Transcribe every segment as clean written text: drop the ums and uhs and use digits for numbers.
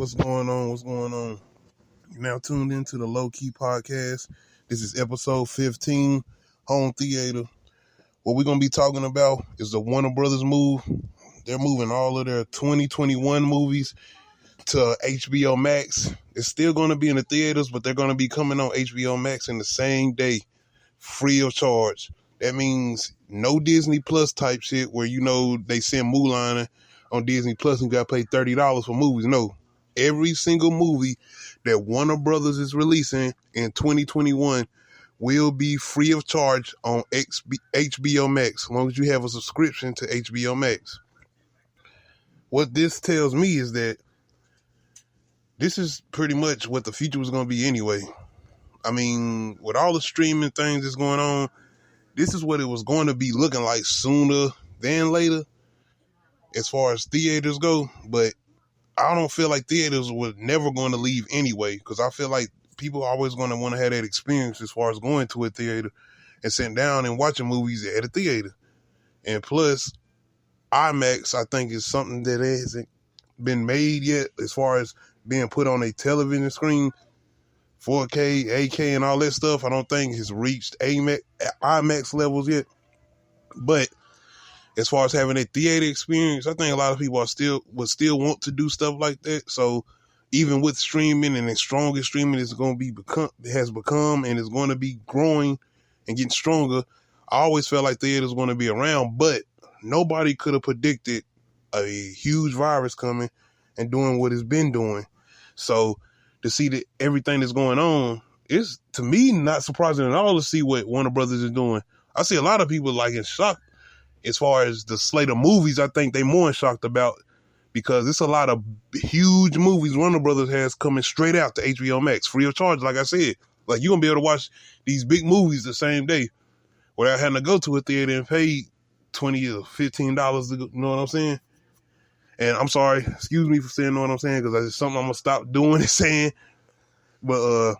What's going on? What's going on? You're now tuned into the Low Key Podcast. This is episode 15, Home Theater. What we're going to be talking about is the Warner Brothers move. They're moving all of their 2021 movies to HBO Max. It's still going to be in the theaters, but they're going to be coming on HBO Max in the same day, free of charge. That means no Disney Plus type shit where, they send Mulan on Disney Plus and you got to pay $30 for movies. No. Every single movie that Warner Brothers is releasing in 2021 will be free of charge on HBO Max, as long as you have a subscription to HBO Max. What this tells me is that this is pretty much what the future was going to be anyway. I mean, with all the streaming things that's going on, this is what it was going to be looking like sooner than later as far as theaters go. But I don't feel like theaters were never going to leave anyway, because I feel like people are always going to want to have that experience as far as going to a theater and sitting down and watching movies at a theater. And plus, IMAX, I think, is something that hasn't been made yet as far as being put on a television screen. 4K, 8K, and all that stuff, I don't think has reached IMAX levels yet. But as far as having a theater experience, I think a lot of people would still want to do stuff like that. So even with streaming and as strong as streaming has become and is going to be growing and getting stronger, I always felt like theaters was going to be around, but nobody could have predicted a huge virus coming and doing what it's been doing. So to see that everything that's going on is, to me, not surprising at all to see what Warner Brothers is doing. I see a lot of people like in shock. As far as the slate of movies, I think they more shocked about, because it's a lot of huge movies Warner Brothers has coming straight out to HBO Max, free of charge, like I said. Like, you're going to be able to watch these big movies the same day without having to go to a theater and pay $20 or $15 to go, you know what I'm saying? And I'm sorry, excuse me for saying what I'm saying, because it's something I'm going to stop doing and saying. But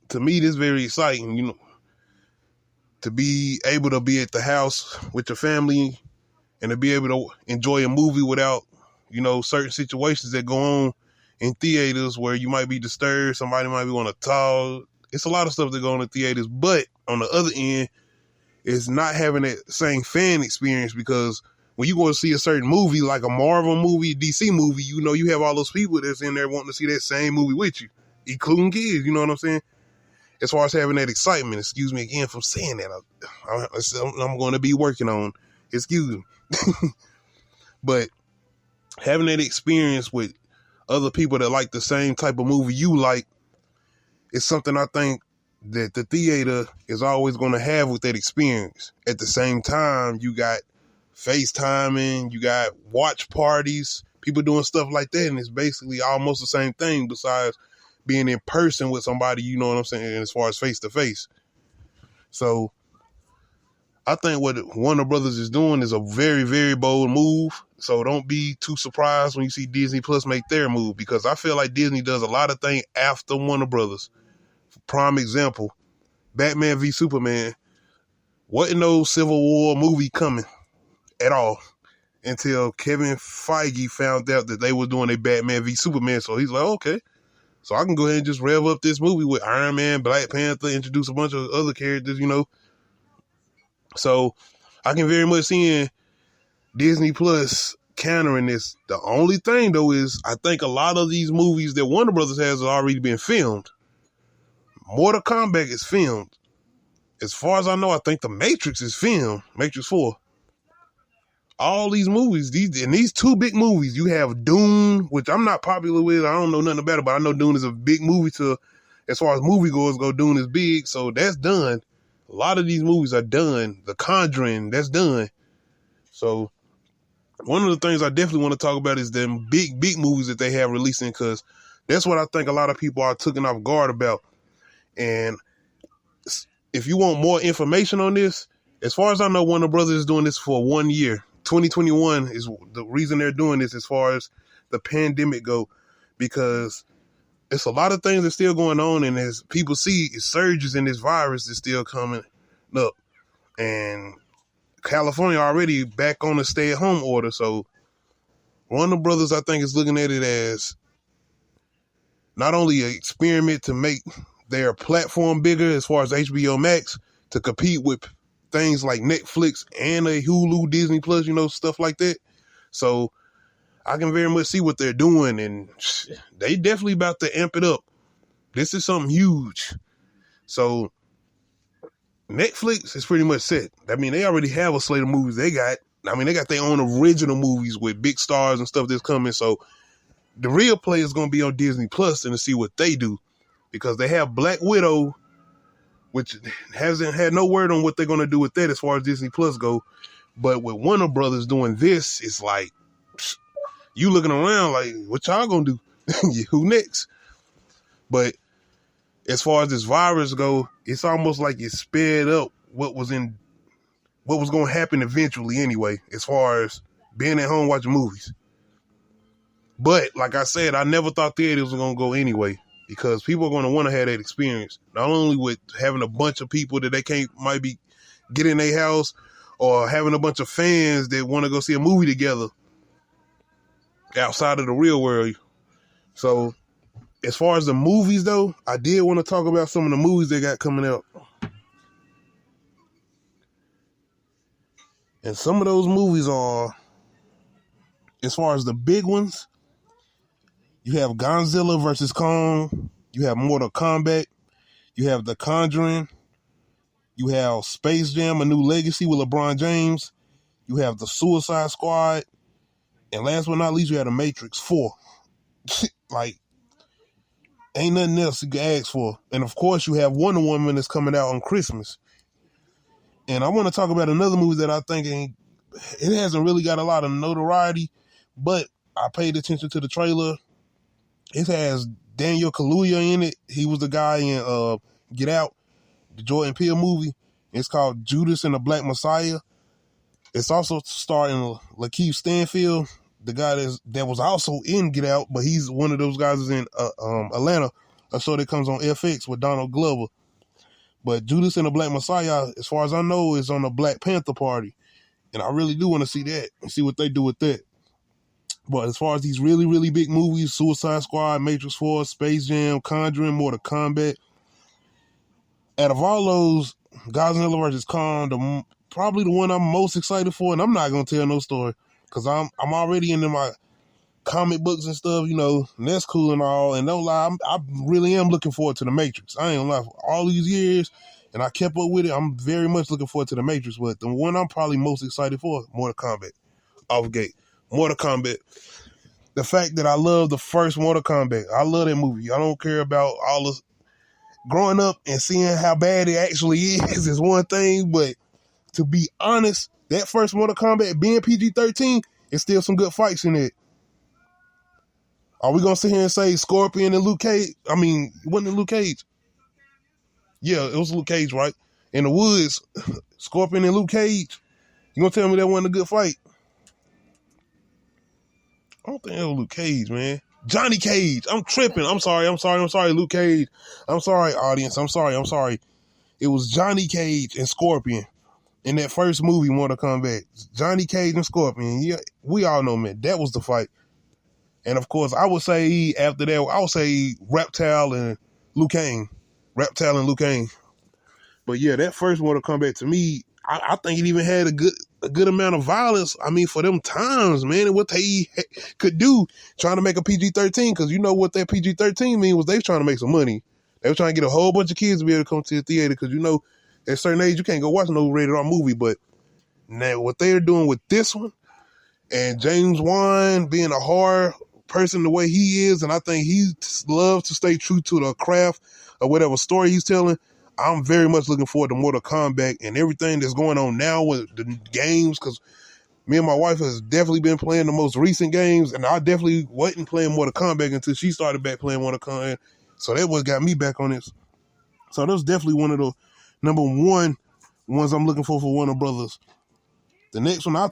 to me, this is very exciting, to be able to be at the house with your family and to be able to enjoy a movie without, certain situations that go on in theaters where you might be disturbed, somebody might be want to talk. It's a lot of stuff that go on in theaters, but on the other end, it's not having that same fan experience, because when you go to see a certain movie, like a Marvel movie, DC movie, you have all those people that's in there wanting to see that same movie with you, including kids, you know what I'm saying? As far as having that excitement, excuse me again for saying that, I'm going to be working on, excuse me. But having that experience with other people that like the same type of movie you like is something I think that the theater is always going to have with that experience. At the same time, you got FaceTiming, you got watch parties, people doing stuff like that, and it's basically almost the same thing besides being in person with somebody, you know what I'm saying, as far as face-to-face. So I think what Warner Brothers is doing is a very, very bold move. So don't be too surprised when you see Disney Plus make their move, because I feel like Disney does a lot of things after Warner Brothers. Prime example, Batman v Superman. Wasn't no Civil War movie coming at all until Kevin Feige found out that they were doing a Batman v Superman. So he's like, okay, so I can go ahead and just rev up this movie with Iron Man, Black Panther, introduce a bunch of other characters, So I can very much see Disney Plus countering this. The only thing, though, is I think a lot of these movies that Warner Brothers has already been filmed. Mortal Kombat is filmed. As far as I know, I think The Matrix is filmed. Matrix 4. All these movies, these two big movies, you have Dune, which I'm not popular with. I don't know nothing about it, but I know Dune is a big movie as far as moviegoers go, Dune is big. So that's done. A lot of these movies are done. The Conjuring, that's done. So one of the things I definitely want to talk about is them big movies that they have releasing, because that's what I think a lot of people are taken off guard about. And if you want more information on this, as far as I know, Warner Brothers is doing this for 1 year. 2021 is the reason they're doing this as far as the pandemic go, because it's a lot of things that's still going on, and as people see, surges in this virus is still coming up. And California already back on a stay-at-home order, so Warner Brothers, I think, is looking at it as not only an experiment to make their platform bigger as far as HBO Max to compete with things like Netflix and a Hulu, Disney Plus, stuff like that. So I can very much see what they're doing, and they definitely about to amp it up. This is something huge. So Netflix is pretty much set. I mean, they already have a slate of movies they got. They got their own original movies with big stars and stuff that's coming. So the real play is going to be on Disney Plus and to see what they do, because they have Black Widow, which hasn't had no word on what they're going to do with that as far as Disney Plus go. But with Warner Brothers doing this, it's like you looking around like, what y'all going to do? Who next? But as far as this virus go, it's almost like it sped up what was going to happen eventually anyway, as far as being at home watching movies. But like I said, I never thought theaters were going to go anyway, because people are going to want to have that experience, not only with having a bunch of people that they might be get in their house, or having a bunch of fans that want to go see a movie together outside of the real world. So as far as the movies though, I did want to talk about some of the movies they got coming out. And some of those movies are, as far as the big ones, you have Godzilla vs. Kong, you have Mortal Kombat, you have The Conjuring, you have Space Jam: A New Legacy with LeBron James, you have The Suicide Squad, and last but not least, you have The Matrix 4. Like, ain't nothing else you can ask for. And of course, you have Wonder Woman that's coming out on Christmas. And I want to talk about another movie that I think it hasn't really got a lot of notoriety, but I paid attention to the trailer. It has Daniel Kaluuya in it. He was the guy in Get Out, the Jordan Peele movie. It's called Judas and the Black Messiah. It's also starring Lakeith Stanfield, the guy that was also in Get Out, but he's one of those guys that's in Atlanta, a show that comes on FX with Donald Glover. But Judas and the Black Messiah, as far as I know, is on the Black Panther Party. And I really do want to see that and see what they do with that. But as far as these really, really big movies, Suicide Squad, Matrix 4, Space Jam, Conjuring, Mortal Kombat, out of all those, Godzilla vs. Kong, probably the one I'm most excited for, and I'm not going to tell no story, because I'm already into my comic books and stuff, and that's cool and all, and don't lie, I really am looking forward to The Matrix. I ain't gonna lie, for all these years, and I kept up with it, I'm very much looking forward to The Matrix, but the one I'm probably most excited for, Mortal Kombat. Off gate. Mortal Kombat. The fact that I love the first Mortal Kombat. I love that movie. I don't care about all the growing up and seeing how bad it actually is one thing, but to be honest, that first Mortal Kombat being PG-13, it's still some good fights in it. Are we going to sit here and say Scorpion and Luke Cage? Wasn't it Luke Cage? Yeah, it was Luke Cage, right? In the woods, Scorpion and Luke Cage. You going to tell me that wasn't a good fight? I don't think it was Luke Cage, man. Johnny Cage. I'm tripping. I'm sorry, Luke Cage. I'm sorry, audience. I'm sorry. It was Johnny Cage and Scorpion in that first movie, Mortal Kombat. Johnny Cage and Scorpion. Yeah, we all know, man, that was the fight. And of course, I would say after that, I would say Reptile and Liu Kang. But yeah, that first Mortal Kombat, to me, I think it even had a good amount of violence. For them times, man, and what they could do trying to make a PG-13, because you know what that PG-13 mean was they were trying to make some money. They were trying to get a whole bunch of kids to be able to come to the theater, because at a certain age you can't go watch no rated R movie. But now what they're doing with this one, and James Wan being a horror person the way he is, and I think he loves to stay true to the craft of whatever story he's telling. I'm very much looking forward to Mortal Kombat and everything that's going on now with the games, because me and my wife has definitely been playing the most recent games, and I definitely wasn't playing Mortal Kombat until she started back playing Mortal Kombat. So that what got me back on this. So that's definitely one of the number one ones I'm looking for Warner Brothers. The next one I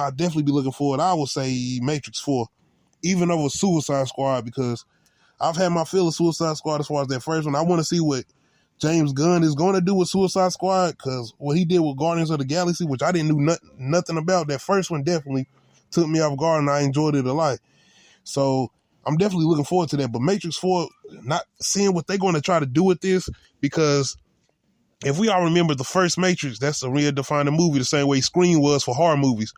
definitely be looking for, I would say Matrix 4, even over Suicide Squad, because I've had my fill of Suicide Squad as far as that first one. I want to see what James Gunn is going to do with Suicide Squad, because what he did with Guardians of the Galaxy, which I didn't know nothing about, that first one definitely took me off guard, and I enjoyed it a lot. So I'm definitely looking forward to that. But Matrix 4, not seeing what they're going to try to do with this, because if we all remember the first Matrix, that's a real defining movie, the same way Scream was for horror movies.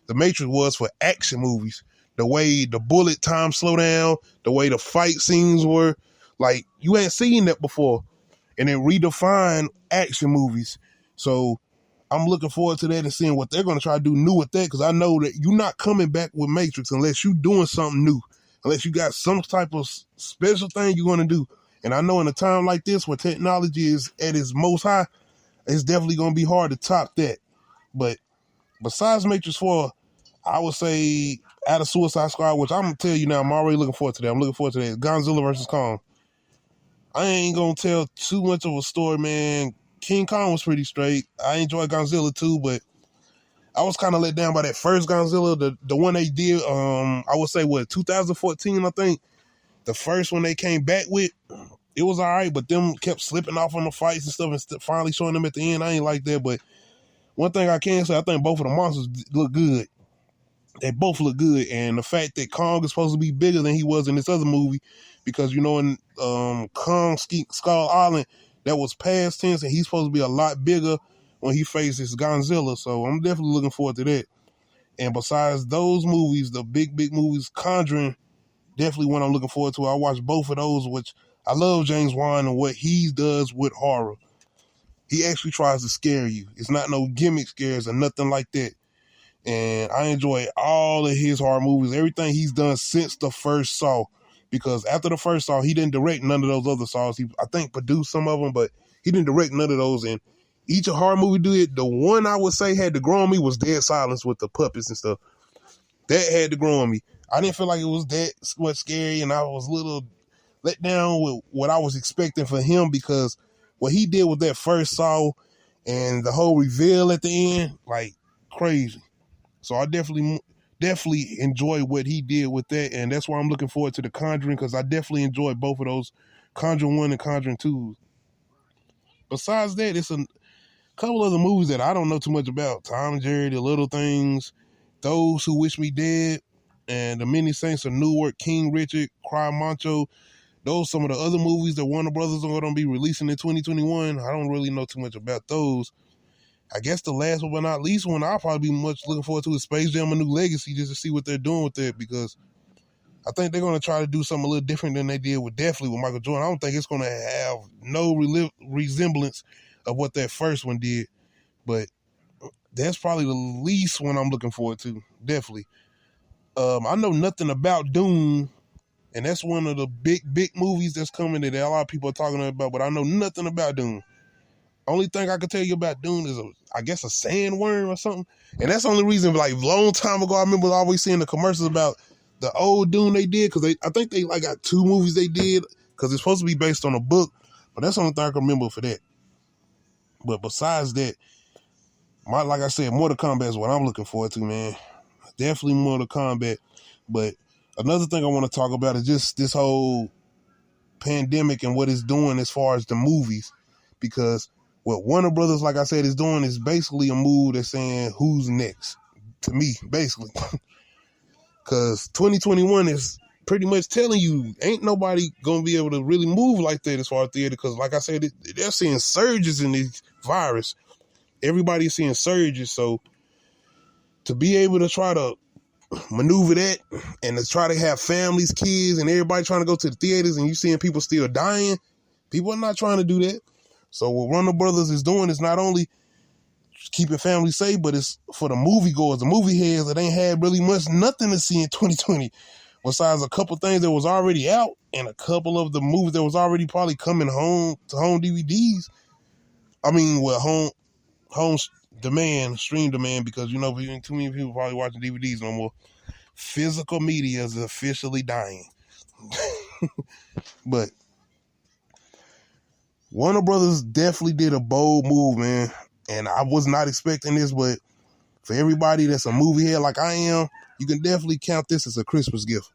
The Matrix was for action movies. The way the bullet time slow down, the way the fight scenes were, like, you ain't seen that before. And it redefined action movies. So I'm looking forward to that and seeing what they're going to try to do new with that, because I know that you're not coming back with Matrix unless you're doing something new, unless you got some type of special thing you're going to do. And I know in a time like this where technology is at its most high, it's definitely going to be hard to top that. But besides Matrix 4, I would say out of Suicide Squad, which I'm going to tell you now, I'm already looking forward to that. I'm looking forward to that. Godzilla vs. Kong. I ain't going to tell too much of a story, man. King Kong was pretty straight. I enjoyed Godzilla too, but I was kind of let down by that first Godzilla, the one they did, I would say, 2014, I think. The first one they came back with, it was all right, but them kept slipping off on the fights and stuff and finally showing them at the end. I ain't like that, but one thing I can say, I think both of the monsters look good. They both look good, and the fact that Kong is supposed to be bigger than he was in this other movie, because, you know, in Kong Skull Island, that was past tense, and he's supposed to be a lot bigger when he faces Godzilla, so I'm definitely looking forward to that. And besides those movies, the big movies, Conjuring, definitely one I'm looking forward to. I watched both of those, which I love James Wan and what he does with horror. He actually tries to scare you. It's not no gimmick scares or nothing like that. And I enjoy all of his horror movies, everything he's done since the first Saw. Because after the first Saw, he didn't direct none of those other Saws. He, I think, produced some of them, but he didn't direct none of those. And each horror movie did, the one I would say had to grow on me was Dead Silence with the puppets and stuff. That had to grow on me. I didn't feel like it was that much scary, and I was a little let down with what I was expecting for him, because what he did with that first Saw and the whole reveal at the end, like, crazy. So I definitely enjoy what he did with that, and that's why I'm looking forward to The Conjuring, because I definitely enjoyed both of those, Conjuring 1 and Conjuring 2. Besides that, it's a couple other movies that I don't know too much about. Tom and Jerry, The Little Things, Those Who Wish Me Dead, and The Many Saints of Newark, King Richard, Cry Macho. Those some of the other movies that Warner Brothers are going to be releasing in 2021. I don't really know too much about those. I guess the last one, but not least one, I'll probably be much looking forward to is Space Jam: A New Legacy, just to see what they're doing with that, because I think they're going to try to do something a little different than they did with Michael Jordan. I don't think it's going to have no resemblance of what that first one did, but that's probably the least one I'm looking forward to, definitely. I know nothing about Dune, and that's one of the big movies that's coming that a lot of people are talking about, but I know nothing about Dune. Only thing I can tell you about Dune is, I guess, a sandworm or something. And that's the only reason, like, long time ago, I remember always seeing the commercials about the old Dune they did, because I think they, like, got 2 movies they did, because it's supposed to be based on a book, but that's the only thing I can remember for that. But besides that, like I said, Mortal Kombat is what I'm looking forward to, man. Definitely Mortal Kombat. But another thing I want to talk about is just this whole pandemic and what it's doing as far as the movies, because what Warner Brothers, like I said, is doing is basically a move that's saying who's next, to me, basically. Because 2021 is pretty much telling you ain't nobody going to be able to really move like that as far as theater, because, like I said, they're seeing surges in this virus. Everybody's seeing surges, so to be able to try to maneuver that and to try to have families, kids, and everybody trying to go to the theaters, and you seeing people still dying, people are not trying to do that. So what Warner Brothers is doing is not only keeping families safe, but it's for the moviegoers, the movie heads that ain't had really nothing to see in 2020, besides a couple things that was already out and a couple of the movies that was already probably coming home to home DVDs. I mean, well, home demand, stream demand, because, you know, too many people probably watching DVDs no more. Physical media is officially dying. But Warner Brothers definitely did a bold move, man. And I was not expecting this, but for everybody that's a movie head like I am, you can definitely count this as a Christmas gift.